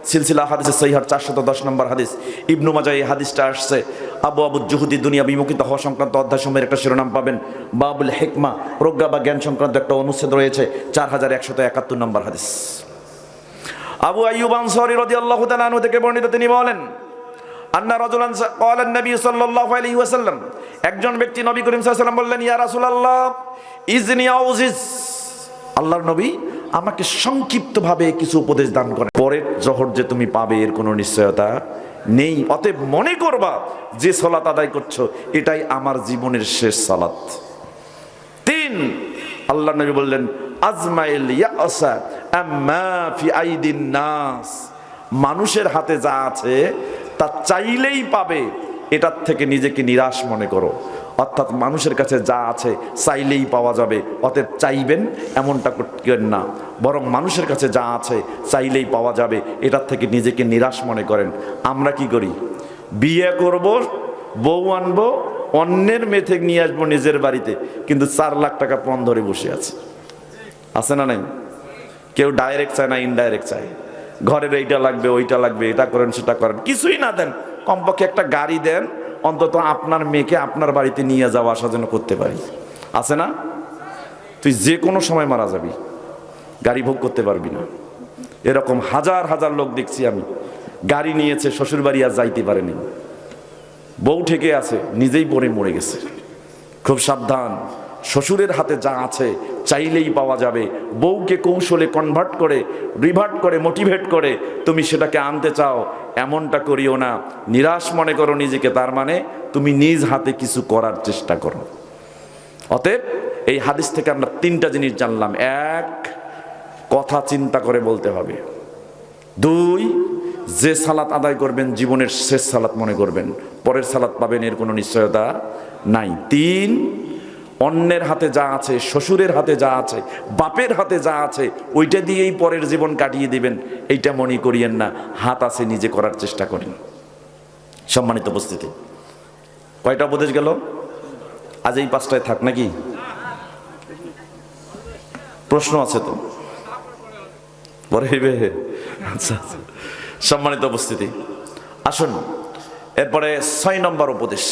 সিলসিলা হাদিসে সহিহ 410 নম্বর হাদিস। ইবনু মাজাহ এই হাদিসটা আসছে। আবু জুহুদি দুনিয়া বিমুখিত হওয়া সংক্রান্ত অধ্যায় সময়ের একটা শিরোনাম পাবেন। বাবুল হিকমা, প্রজ্ঞা বা জ্ঞান সংক্রান্ত একটা অনুচ্ছেদ রয়েছে, 4171 নম্বর হাদিস। আবু আইয়ুব আনসারী রাদিয়াল্লাহু তাআলা আনহু থেকে বর্ণিত, তিনি বলেন, আন্না রাজুলান ক্বালা নবী সাল্লাল্লাহু আলাইহি ওয়াসাল্লাম, একজন ব্যক্তি নবী করিম সাল্লাল্লাহু আলাইহি ওয়াসাল্লাম বললেন, ইয়া রাসূলুল্লাহ ইজনি আউজিজ, আল্লাহর নবী আমাকে সংক্ষিপ্তভাবে কিছু উপদেশ দান করেন। পরের জোহর যে তুমি পাবে এর কোনো নিশ্চয়তা নেই। অতএব মনে করবা যে সালাত আদায় করছো এটাই আমার জীবনের শেষ সালাত। 3, আল্লাহর নবী বললেন, আজমাইল ইয়াসা আম্মা ফি আইদিন নাস, মানুষের হাতে যা আছে তা চাইলেই পাবে, এটার থেকে নিজেকে নিরাশ মনে করো। অর্থাৎ মানুষের কাছে যা আছে চাইলেই পাওয়া যাবে, অতএব চাইবেন এমনটা করবেন না, বরং মানুষের কাছে যা আছে চাইলেই পাওয়া যাবে, এটার থেকে নিজেকে নিরাশ মনে করেন। আমরা কি করি? বিয়ে করব, বউ আনবো, অন্যের মেয়ে থেকে নিয়ে আসবো নিজের বাড়িতে, কিন্তু 4 লাখ টাকা পণ ধরে বসে আছে। আছে না নাই? কেউ ডাইরেক্ট চায় না, ইনডাইরেক্ট চায়। ঘরের এইটা লাগবে, ওইটা লাগবে, এটা করেন, সেটা করেন, কিছুই না দেন, কমপক্ষে একটা গাড়ি দেন, অন্তত আপনার মেয়েকে আপনার বাড়িতে নিয়ে যাওয়া আসা যেন করতে পারি। আছে না? তো তুই যে কোনো সময় মারা যাবি, গাড়ি ভোগ করতে পারবি না। এরকম হাজার হাজার লোক দেখছি আমি, গাড়ি নিয়েছে শ্বশুর বাড়ি আর যাইতে পারেনি, বউ ঠেকে আছে, নিজেই পড়ে মরে গেছে। খুব সাবধান, শ্বশুরের হাতে যা আছে চাইলেই পাওয়া যাবে। বউকে কৌশলে কনভার্ট করে, রিভার্ট করে, মোটিভেট করে তুমি সেটাকে আনতে চাও, এমনটা করিও না। নিরাশ মনে করো নিজেকে, তার মানে তুমি নিজ হাতে কিছু করার চেষ্টা করো। অতএব এই হাদিস থেকে আমরা তিনটা জিনিস জানলাম। এক, কথা চিন্তা করে বলতে হবে। দুই, যে সালাত আদায় করবেন জীবনের শেষ সালাত মনে করবেন, পরের সালাত পাবেন এর কোনো নিশ্চয়তা নাই। তিন, অন্যের হাতে যা আছে, শ্বশুরের হাতে যা আছে, বাপের হাতে যা আছে, ওইটা দিয়েই পরের জীবন কাটিয়ে দিবেন, এইটা মনে করিয়েন না। হাত আছে, নিজে করার চেষ্টা করেন। সম্মানিত উপস্থিতি, কয়টা উপদেশ গেল? আজ এই 5টায় থাক নাকি? প্রশ্ন আছে তো পরে? আচ্ছা, সম্মানিত উপস্থিতি, আসুন এরপরে 6 নম্বর উপদেশ।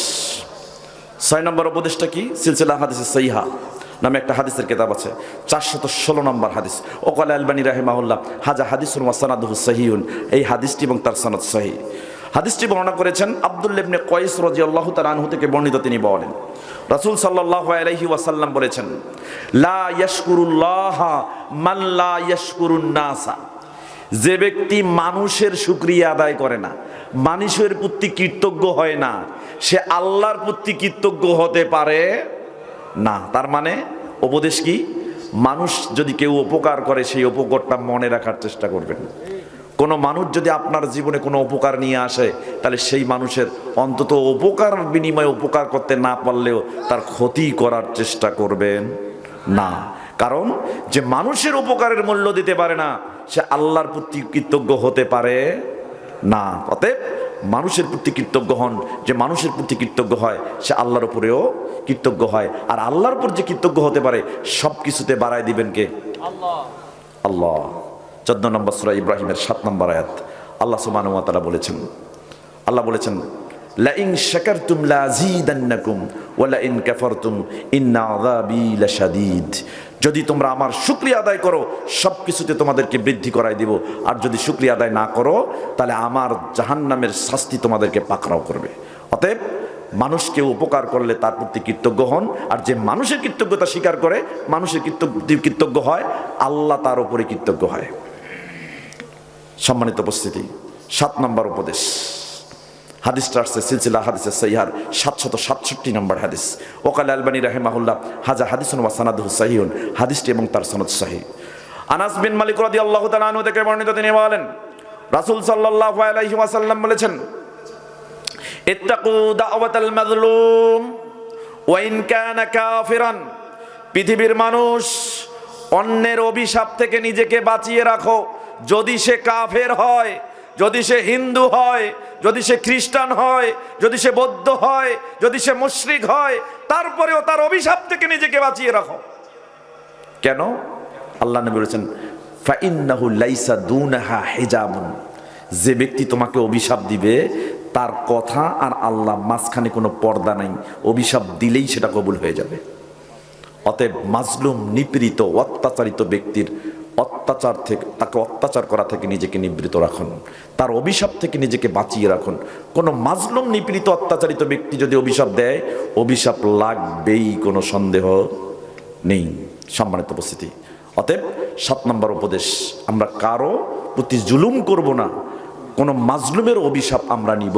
6 নম্বর উপদেশটা কি? সিলসিলা হাদিস সহিহা নামে একটা হাদিসের কিতাব আছে, 416 নম্বর হাদিস। ওকাল আলবানী রাহিমাহুল্লাহ হাজা হাদিসুন ওয়া সানাদুহু সহিহুন। এই হাদিসটি এবং তার সনদ সহিহ। হাদিসটি বর্ণনা করেছেন আব্দুল্লাহ ইবনে কয়স রাদিয়াল্লাহু তাআলা আনহু থেকে বর্ণিত। তিনি বলেন, রাসূল সাল্লাল্লাহু আলাইহি ওয়াসাল্লাম বলেছেন, লা ইয়াশকুরুল্লাহ মান লা ইয়াশকুরুন নাসা। যে ব্যক্তি মানুষের শুকরিয়া আদায় করে না, মানুষের প্রতি কৃতজ্ঞ হয় না, সে আল্লাহর প্রতি কৃতজ্ঞ হতে পারে না। তার মানে উপদেশ কি? মানুষ যদি কেউ উপকার করে, সেই উপকারটা মনে রাখার চেষ্টা করবেন। কোনো মানুষ যদি আপনার জীবনে কোনো উপকার নিয়ে আসে, তাহলে সেই মানুষের অন্তত উপকার বিনিময়ে উপকার করতে না পারলেও তার ক্ষতি করার চেষ্টা করবেন না। কারণ যে মানুষের উপকারের মূল্য দিতে পারে না, সে আল্লাহর প্রতি কৃতজ্ঞ হতে পারে না। অতএব মানুষের প্রতি কৃতজ্ঞ হন। যে মানুষের প্রতি কৃতজ্ঞ হয়, সে আল্লাহর উপরেও কৃতজ্ঞ হয়। আর আল্লাহর উপর যে কৃতজ্ঞ হতে পারে, সব কিছুতে বাড়ায় দিবেন কে? আল্লাহ। 14 নম্বর সূরা ইব্রাহিমের 7 নম্বর আয়াত আল্লাহ সুবহানাহু ওয়া তাআলা বলেছেন, আল্লাহ বলেছেন, লা ইন শাকারতুম লাযীদান্নাকুম ওয়া লা ইন কাফারতুম ইন্না আযাবী লাশাদীদ। যদি তোমরা আমার শুকরিয়া আদায় করো, সব কিছুতে তোমাদেরকে বৃদ্ধি করাই দিব। আর যদি শুকরিয়া আদায় না করো, তাহলে আমার জাহান্নামের শাস্তি তোমাদেরকে পাকড়াও করবে। অতএব মানুষকে উপকার করলে তার প্রতি কৃতজ্ঞ হন। আর যে মানুষের কৃতজ্ঞতা স্বীকার করে, মানুষের কৃতজ্ঞ হয়, আল্লাহ তার উপরে কৃতজ্ঞ হয়। সম্মানিত উপস্থিতি, 7 নম্বর উপদেশ। হাদিসটা আসছে সিলসিলা হাদিসে সহিহার 767 নম্বর হাদিস। ওকাল আলবানী রাহিমাহুল্লাহ হাজা হাদিসুন ওয়া সানাদুহু সহিহুন। হাদিসটি এবং তার সনদ সহিহ। আনাস বিন মালিক রাদিয়াল্লাহু তাআলা আনহু থেকে বর্ণিত, তিনি বলেন, রাসূল সাল্লাল্লাহু আলাইহি ওয়াসাল্লাম বলেছেন, ইত্তাকু দাওয়াতাল মাজলুম ওয়া ইন কানা কাফিরান। পৃথিবীর মানুষ, অন্যের অভিশাপ থেকে নিজেকে বাঁচিয়ে রাখো। যদি সে কাফের হয়, যদি সে হিন্দু হয়, যদি সে খ্রিস্টান হয়, যদি সে বৌদ্ধ হয়, যদি সে মুশরিক হয়, তারপরেও তার অভিশাপ থেকে নিজেকে বাঁচিয়ে রাখো। কেন? আল্লাহ নবী বলেছেন, ফাইন্নাহু লাইসা দুনাহা হিজাবুন। যে ব্যক্তি তোমাকে অভিশাপ দিবে, তার কথা আর আল্লাহ মাঝখানে কোনো পর্দা নাই। অভিশাপ দিলেই সেটা কবুল হয়ে যাবে। অতএব মাজলুম, নিপীড়িত, অত্যাচারিত ব্যক্তির অত্যাচার থেকে, তাকে অত্যাচার করা থেকে নিজেকে নিবৃত রাখুন। তার অভিশাপ থেকে নিজেকে বাঁচিয়ে রাখুন। কোনো মাজলুম, নিপীড়িত, অত্যাচারিত ব্যক্তি যদি অভিশাপ দেয়, অভিশাপ লাগবেই, কোনো সন্দেহ নেই। সম্মানিত উপস্থিতি, অতএব 7 নম্বর উপদেশ, আমরা কারো প্রতি জুলুম করব না, কোনো মাজলুমের অভিশাপ আমরা নিব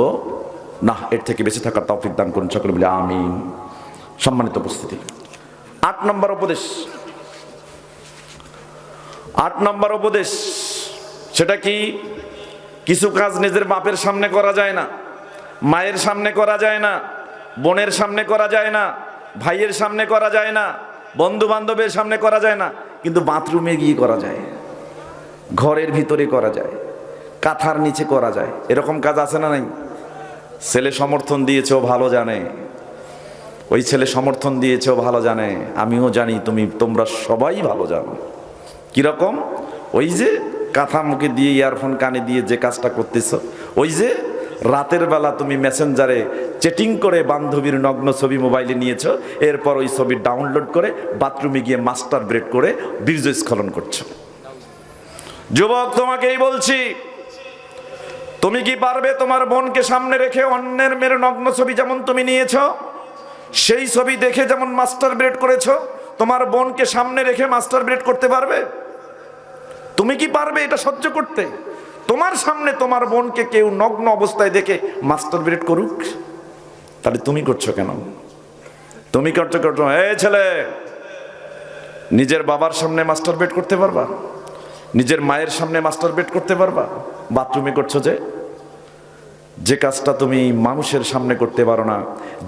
না। এর থেকে বেঁচে থাকার তৌফিক দান করুন সকলে বলে আমিন। সম্মানিত উপস্থিতি, 8 নম্বর উপদেশ। 8 নম্বর উপদেশ, সেটা কি? কিছু কাজ নিজের বাপের সামনে করা যায় না, মায়ের সামনে করা যায় না, বোনের সামনে করা যায় না, ভাইয়ের সামনে করা যায় না, বন্ধু বান্ধবের সামনে করা যায় না, কিন্তু বাথরুমে গিয়ে করা যায়, ঘরের ভিতরে করা যায়, কাঁথার নিচে করা যায়। এরকম কাজ আছে না নাই? ছেলে সমর্থন দিয়েছেও ভালো জানে, ওই ছেলে সমর্থন দিয়েছেও ভালো জানে, আমিও জানি, তোমরা সবাই ভালো জানো। কিরকম? ওই যে কাঁথা মুখে দিয়ে, ইয়ারফোন কানে দিয়ে যে কাজটা করতেছ, ওই যে রাতের বেলা তুমি মেসেঞ্জারে চ্যাটিং করে বান্ধবীর নগ্ন ছবি মোবাইলে নিয়েছো, এরপর ওই ছবি ডাউনলোড করে বাথরুমে গিয়ে মাস্টার ব্রেড করে বীর্যস্খলন করছো। যুবক, তোমাকেই বলছি, তুমি কি পারবে তোমার বোনকে সামনে রেখে অন্যের মেয়ের নগ্ন ছবি যেমন তুমি নিয়েছো, সেই ছবি দেখে যেমন মাস্টার ব্রেড করেছো, তোমার বোনকে সামনে রেখে মাস্টার ব্রেড করতে পারবে? তুমি কি পারবে এটা সহ্য করতে? তোমার সামনে তোমার বোনকে কেউ নগ্ন অবস্থায় দেখে মাস্টার ব্রেড করুক, তাহলে তুমি করছো কেন? তুমি করছো এই ছেলে, নিজের বাবার সামনে মাস্টার ব্রেড করতে পারবা? নিজের মায়ের সামনে মাস্টার ব্রেড করতে পারবা? বাথরুমে করছো যে কাজটা তুমি মানুষের সামনে করতে পারো না,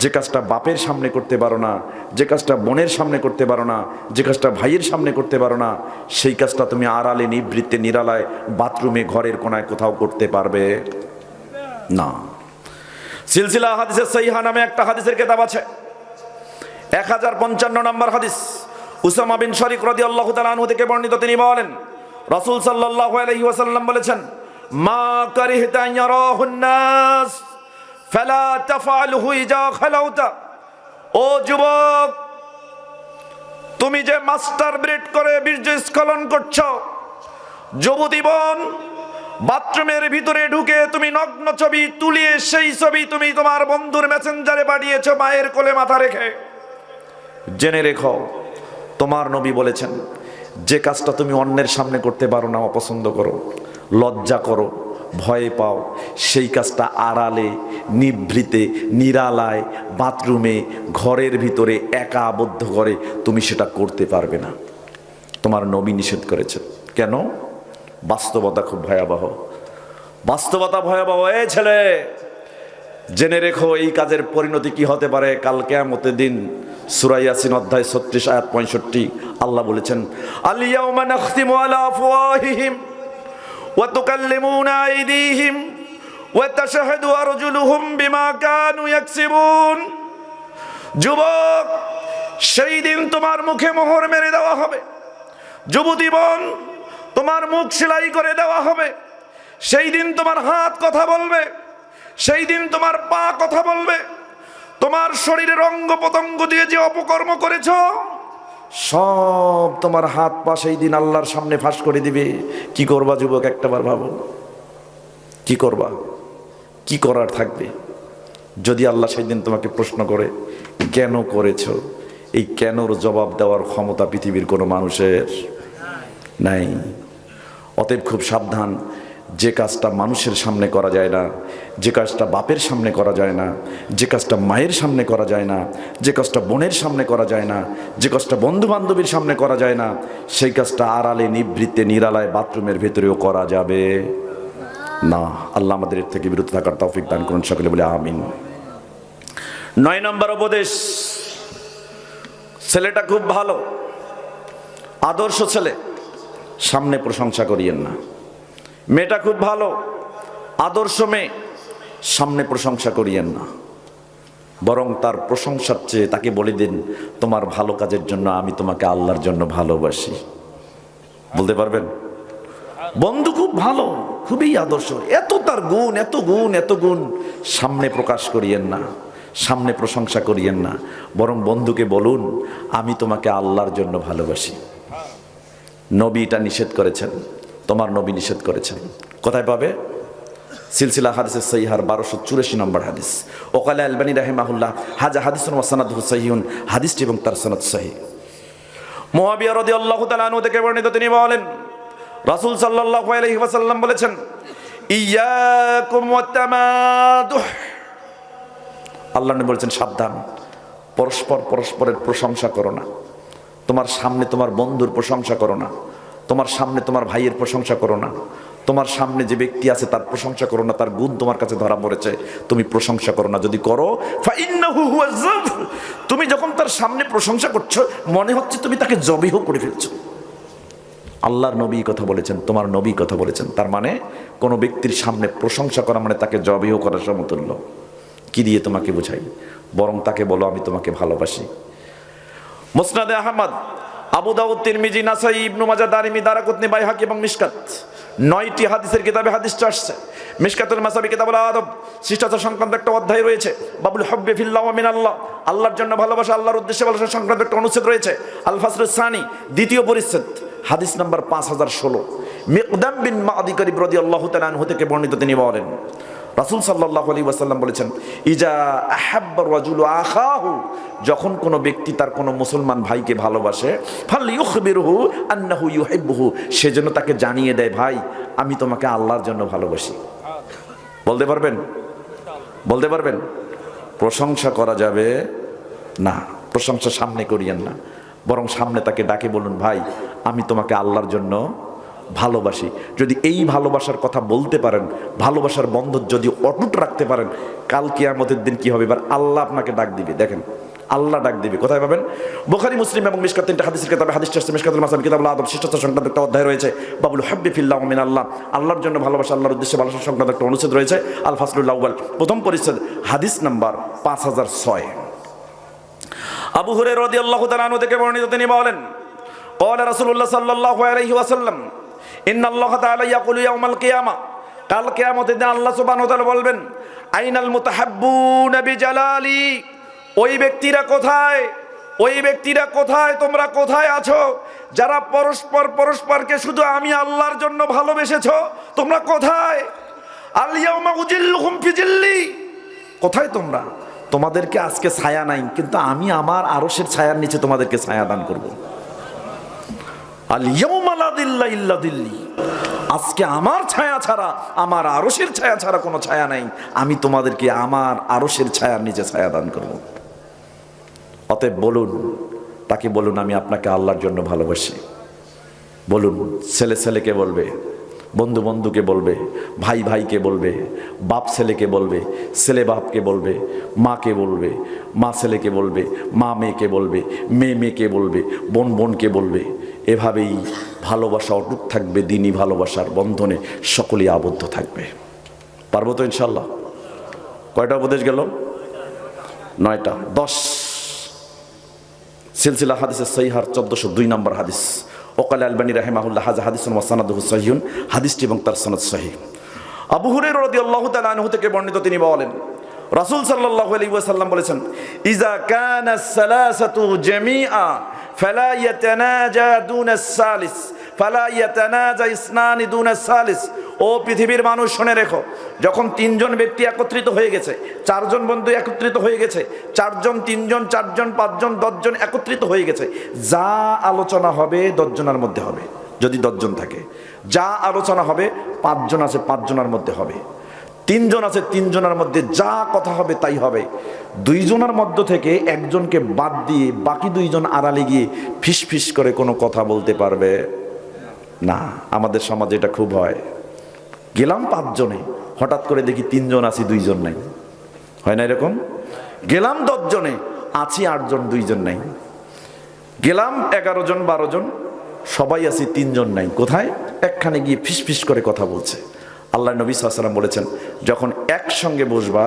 যে কাজটা বাপের সামনে করতে পারো না, যে কাজটা বোনের সামনে করতে পারো না, যে কাজটা ভাইয়ের সামনে করতে পারো না, সেই কাজটা তুমি আড়ালে নিবৃত্তে নিরালায় বাথরুমে ঘরের কোনায় কোথাও করতে পারবে না। সিলসিলা হাদিসের সহিহা নামে একটা হাদিসের কিতাব আছে, 1055 নম্বর হাদিস। উসামা বিন শরীক রাদিয়াল্লাহু তাআলা আনহু থেকে বর্ণিত, তিনি বলেন রাসূল সাল্লাল্লাহু আলাইহি ওয়াসাল্লাম বলেছেন, মা কারিহতা ইয়ারাহুন নাস ফালা তাফআলহু ইজা খালাউতা। ও যুবক, তুমি যে মাস্টার ব্রেড করে বীর্যস্খলন করছো, যুবতী বোন, বাথরুমের ভিতরে ঢুকে তুমি নগ্ন ছবি তুলিয়ে সেই ছবি তুমি তোমার বন্ধুর মেসেঞ্জারে পাঠিয়েছো মায়ের কোলে মাথা রেখে, জেনে রেখো তোমার নবী বলেছেন, যে কাজটা তুমি অন্যের সামনে করতে পারো না, অপছন্দ করো, লজ্জা করো, ভয় পাও, সেই কাজটা আড়ালে নিভৃতে নিরালায় বাথরুমে ঘরের ভিতরে একা আবদ্ধ করে তুমি সেটা করতে পারবে না। তোমার নবী নিষেধ করেছেন। কেন? বাস্তবতা খুব ভয়াবহ, বাস্তবতা ভয়াবহ। এই ছেলে, জেনে রেখো এই কাজের পরিণতি কি হতে পারে কাল কিয়ামতের দিন। সূরা ইয়াসিন অধ্যায় 36 আয়াত 65 আল্লাহ বলেছেন, আল ইয়াউমা নাখতিমু আলা আফওয়াহিহিম ওয়া তুকাল্লিমুনা আইদিহিম ওয়া তাশহাদু আরজুলুহুম বিমা কানু ইয়াকসিবুন। যুবক, সেই দিন তোমার মুখে মোহর মেরে দেওয়া হবে। যুবতী বোন, তোমার মুখ সেলাই করে দেওয়া হবে। সেই দিন তোমার হাত কথা বলবে, সেই দিন তোমার পা কথা বলবে। তোমার শরীরের অঙ্গ প্রত্যঙ্গ দিয়ে যে অপকর্ম করেছ, সব তোমার হাত পা সেই দিন আল্লাহর সামনে ফাঁস করে দিবে। কি করবা যুবক? একটাবার ভাবো, কি করবা? কি করার থাকবে? যদি আল্লাহ সেই দিন তোমাকে প্রশ্ন করে কেন করেছো, এই কেনর জবাব দেওয়ার ক্ষমতা পৃথিবীর কোনো মানুষের নাই। অতএব খুব সাবধান। যে কাজটা মানুষের সামনে করা যায় না, যে কাজটা বাপের সামনে করা যায় না, যে কাজটা মায়ের সামনে করা যায় না, যে কাজটা বোনের সামনে করা যায় না, যে কাজটা বন্ধু বান্ধবীর সামনে করা যায় না, সেই কাজটা আড়ালে নিবৃত্তে নিরালায় বাথরুমের ভেতরেও করা যাবে না। আল্লাহ আমাদের এর থেকে বিরত থাকার তৌফিক দান করুন, সকলে বলে আমিন। 9 নম্বর উপদেশ, ছেলেটা খুব ভালো, আদর্শ ছেলে, সামনে প্রশংসা করিয়েন না। মেয়েটা খুব ভালো, আদর্শ মেয়ে, সামনে প্রশংসা করিয়েন না। বরং তার প্রশংসার চেয়ে তাকে বলে দিন, তোমার ভালো কাজের জন্য আমি তোমাকে আল্লাহর জন্য ভালোবাসি। বলতে পারবেন? বন্ধু খুব ভালো, খুবই আদর্শ, এত তার গুণ, এত গুণ, এত গুণ, সামনে প্রকাশ করিয়েন না, সামনে প্রশংসা করিয়েন না। বরং বন্ধুকে বলুন, আমি তোমাকে আল্লাহর জন্য ভালোবাসি। নবী এটা নিষেধ করেছেন, তোমার নবী নিষেধ করেছেন। কোথায় পাবে? সিলসিলা হাদিসের সহিহার 1284 নম্বর হাদিস। ওকালা আলবানী রাহিমাহুল্লাহ, হাজা হাদিসুন ওয়া সানাদুহু সহিহুন, হাদিসটি এবং তার সনদ সহিহ। মুআবিয়া রাদিয়াল্লাহু তাআলা আনহু থেকে বর্ণিত, তিনি বলেন রাসূল সাল্লাল্লাহু আলাইহি ওয়াসাল্লাম বলেছেন, ইয়াকুম ওয়াত তামাদুহ। আল্লাহ নবী বলেছেন, সাবধান, পরস্পরের প্রশংসা করো না। তোমার সামনে তোমার বন্ধুর প্রশংসা করো না, তোমার সামনে তোমার ভাইয়ের প্রশংসা করো না, তোমার সামনে যে ব্যক্তি আছে তার প্রশংসা করো না, তার গুণ তোমার কাছে ধরা পড়েছে, তুমি প্রশংসা করো না। যদি করো, ফাইন্নাহু হুয়াজ যাব, তুমি যখন তার সামনে প্রশংসা করছো মনে হচ্ছে তুমি তাকে জবিহ করে ফেলছো। আল্লাহর নবী কথা বলেছেন, তোমার নবী কথা বলেছেন। তার মানে কোনো ব্যক্তির সামনে প্রশংসা করা মানে তাকে জবিহ করার সমতুল্য। কি দিয়ে তোমাকে বুঝাই? বরং তাকে বলো, আমি তোমাকে ভালোবাসি। মুসনাদে আহমদ, আবু দাউদ, তিরমিজি, নাসাই, ইবনে মাজাহ, দারিমি, দারাকুতনি, বাইহাকি এবং মিশকাত 9টি হাদিসের কিতাবে হাদিসটা আসছে। মিশকাতুল মাসাবি কিতাবুল আদব শিষ্টাচার সংক্রান্ত একটা অধ্যায় রয়েছে। বাবুল হুব্বি ফিল্লাহ ওয়া মিনাল্লাহ, আল্লাহর জন্য ভালোবাসা, আল্লাহর উদ্দেশ্যে ভালোবাসা সংক্রান্ত একটা অনুচ্ছেদ রয়েছে। আল ফাসলুস সানি, দ্বিতীয় পরিচ্ছেদ, হাদিস নাম্বার 5016। মিকদাম বিন মাদি কারিব রাদিয়াল্লাহু তাআলা আনহু থেকে বর্ণিত, তিনি বলেন রাসূল সাল্লাল্লাহু আলাইহি ওয়াসাল্লাম বলেছেন, ইজা আহাব্বার রাজুলু আখাহু, যখন কোনো ব্যক্তি তার কোনো মুসলমান ভাইকে ভালোবাসে, ফালইউখবিরহু আন্নাহু ইউহিব্বুহু, সেজন্য তাকে জানিয়ে দেয়, ভাই আমি তোমাকে আল্লাহর জন্য ভালোবাসি। বলতে পারবেন? বলতে পারবেন? প্রশংসা করা যাবে না, প্রশংসা সামনে করিয়েন না, বরং সামনে তাকে ডাকে বলুন, ভাই আমি তোমাকে আল্লাহর জন্য ভালোবাসি। যদি এই ভালোবাসার কথা বলতে পারেন, ভালোবাসার বন্ধন যদি অটুট রাখতে পারেন, কাল কিয়ামতের দিন কি হবে? এবার আল্লাহ আপনাকে ডাক দিবে। দেখেন, আল্লাহ ডাক দিবে। কোথায় পাবেন? বুখারী, মুসলিম এবং মিশকাত, তিনটা হাদিসের কিতাবে হাদিসটা আসছে। মিশকাতুল মাসাবি কিতাবুল আদব শিষ্টাচার সংক্রান্ত একটা অধ্যায় রয়েছে। বাবুল হুব্বি ফিল্লাহ ওয়া মিনাল্লাহ, আল্লাহর জন্য ভালোবাসা, আল্লাহর উদ্দেশ্যে ভালোবাসা সংক্রান্ত একটা অনুচ্ছেদ রয়েছে। আল ফাসলুল আউয়াল, প্রথম পরিচ্ছেদ, হাদিস নাম্বার 5006। আবু হুরায়রা রাদিয়াল্লাহু তাআলা আনহু থেকে বর্ণিত, তিনি বলেন, ক্বালা রাসূলুল্লাহ সাল্লাল্লাহু আলাইহি ওয়াসাল্লাম, ইন্নাল্লাহ তাআলা ইয়াকুলু ইয়াউমাল কিয়ামা, কাল কিয়ামতের দিন আল্লাহ সুবহানাহু ওয়া তাআলা বলবেন, আইনাল মুতাহাব্বুনা বিজালালি, ওই ব্যক্তিরা কোথায়? ওই ব্যক্তিরা কোথায়? তোমরা কোথায় আছো যারা পরস্পরকে শুধু আমি আল্লাহর জন্য ভালোবেসেছো? তোমরা কোথায়? আল ইয়াউমা উজিল্লুহুম ফি জিল্লি, কোথায় তোমরা? তোমাদেরকে আজকে ছায়া নাই, কিন্তু আমি আমার আরশের ছায়ার নিচে তোমাদেরকে ছায়া দান করব। আল ইয়াউমা লা দিল্লা ইল্লা দিল্লি, আজকে আমার ছায়া ছাড়া, আমার আরশের ছায়া ছাড়া কোনো ছায়া নাই, আমি তোমাদেরকে আমার আরশের ছায়ার নিচে ছায়া দান করব। অতএব বলুন, তাকে বলুন, আমি আপনাকে আল্লাহর জন্য ভালোবাসি। বলুন, ছেলে ছেলেকে বলবে, বন্ধু বন্ধুকে বলবে, ভাই ভাইকে বলবে, বাপ ছেলেকে বলবে, ছেলে বাপকে বলবে, মাকে বলবে, মা ছেলেকে বলবে, মা মেয়েকে বলবে, মেয়ে মেয়েকে বলবে, বোন বোনকে বলবে। এভাবেই ভালোবাসা অটুট থাকবে, দিনী ভালোবাসার বন্ধনে সকলেই আবদ্ধ থাকবে। পারবো তো ইনশাল্লাহ? কয়টা উপদেশ গেল? 9টা। 10 সিলসিলা হাদিসের সহিহার 1402 নম্বর হাদিস। ওকাল আলবানী রাহিমাহুল্লাহ, হাযা হাদিসুন ওয়া সানাদুহু সহিহুন, হাদিসটি এবং তার সনদ সহিহ। আবু হুরায়রা রাদিয়াল্লাহু তাআলা আনহু থেকে বর্ণিত, তিনি বলেন রাসূল সাল্লাল্লাহু আলাইহি ওয়াসাল্লাম বলেছেন, ইযা কানা সালাসাতু জামিআ ফালা ইয়াতানাজা দুনাস সালিস ফালা ইয়াতানাজা ইসনানি দুনাস সালিস। ও পৃথিবীর মানুষ, শুনে রেখো, যখন 3জন ব্যক্তি একত্রিত হয়ে গেছে, 4জন বন্ধু একত্রিত হয়ে গেছে, 4জন, 3জন, 4জন, 5জন, 10জন একত্রিত হয়ে গেছে, যা আলোচনা হবে 10 জনের মধ্যে হবে। যদি 10 জন থাকে, যা আলোচনা হবে 5 জন আছে 5 জনের মধ্যে হবে, 3 জন আছে 3 জনের মধ্যে যা কথা হবে তাই হবে। 2 জনের মধ্য থেকে একজনকে বাদ দিয়ে বাকি 2 জন আড়ালে গিয়ে ফিস ফিস করে কোনো কথা বলতে পারবে না। আমাদের সমাজে এটা খুব হয়। গেলাম 5 জনে, হঠাৎ করে দেখি 3 জন আছি 2 জন নাই। হয় না এরকম? গেলাম 10 জনে, আছি 8 জন 2 জন নাই। গেলাম 11 জন 12 জন, সবাই আছি 3 জন নাই। কোথায়? একখানে গিয়ে ফিস ফিস করে কথা বলছে। আল্লাহ নবী সাল্লাল্লাহু আলাইহি ওয়াসাল্লাম বলেছেন, যখন একসঙ্গে বসবা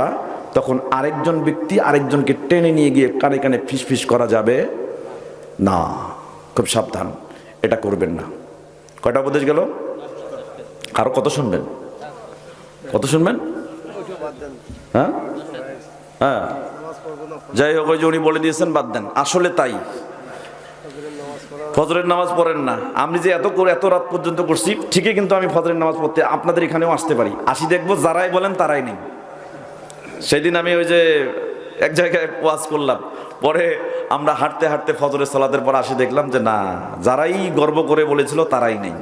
তখন আরেকজন ব্যক্তি আরেকজনকে টেনে নিয়ে গিয়ে কানে কানে ফিস ফিস করা যাবে না। খুব সাবধান, এটা করবেন না। কয়টা উপদেশ গেল? আরো কত শুনবেন? কত শুনবেন? হ্যাঁ হ্যাঁ, যাই হোক, ওই যে উনি বলে দিয়েছেন বাদ দেন। আসলে তাই, ফজরের নামাজ পড়েন না। আমি যে এত রাত পর্যন্ত করছি ঠিকই, কিন্তু আমি ফজরের নামাজ পড়তে আপনাদের এখানেও আসতে পারি, আসি দেখবো যারাই বলেন তারাই নেই। সেদিন আমি ওই যে এক জায়গায় ওয়াজ করলাম, পরে আমরা হাঁটতে হাঁটতে ফজরের সালাতের পর আসি, দেখলাম যে না, যারাই গর্ব করে বলেছিল তারাই নেই।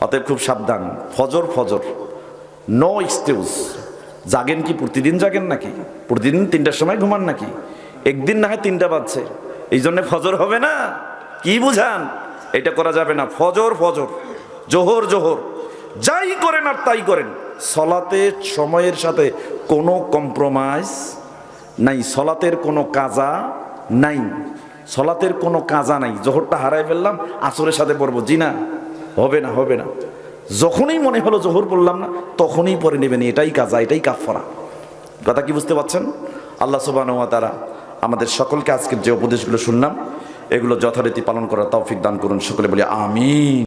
অতএব খুব সাবধান। ফজর ফজর, নো এক্সকিউজ। জাগেন কি প্রতিদিন জাগেন নাকি? প্রতিদিন 3টার সময় ঘুমান নাকি? একদিন না হয় 3টা বাজছে, এই জন্য ফজর হবে না? কি বুঝান? এটা করা যাবে না। ফজর ফজর, জোহর জোহর, যাই করেন আর তাই করেন, সলাতের সময়ের সাথে কোনো কম্প্রোমাইজ নাই, সলাতের কোনো কাজা নাই, সলাতের কোনো কাজা নাই। জোহরটা হারাই ফেললাম, আসরের সাথে পড়বো, জি না, হবে না, হবে না। যখনই মনে হলো জোহর পড়লাম না, তখনই পড়ে নেবেন, এটাই কাজা, এটাই কাফারা। কথা কি বুঝতে পারছেন? আল্লাহ সুবহানাহু ওয়া তাআলা আমাদের সকলকে আজকের যে উপদেশগুলো শুনলাম, এগুলো যথারীতি পালন করার তৌফিক দান করুন। সকলে বলি আমিন।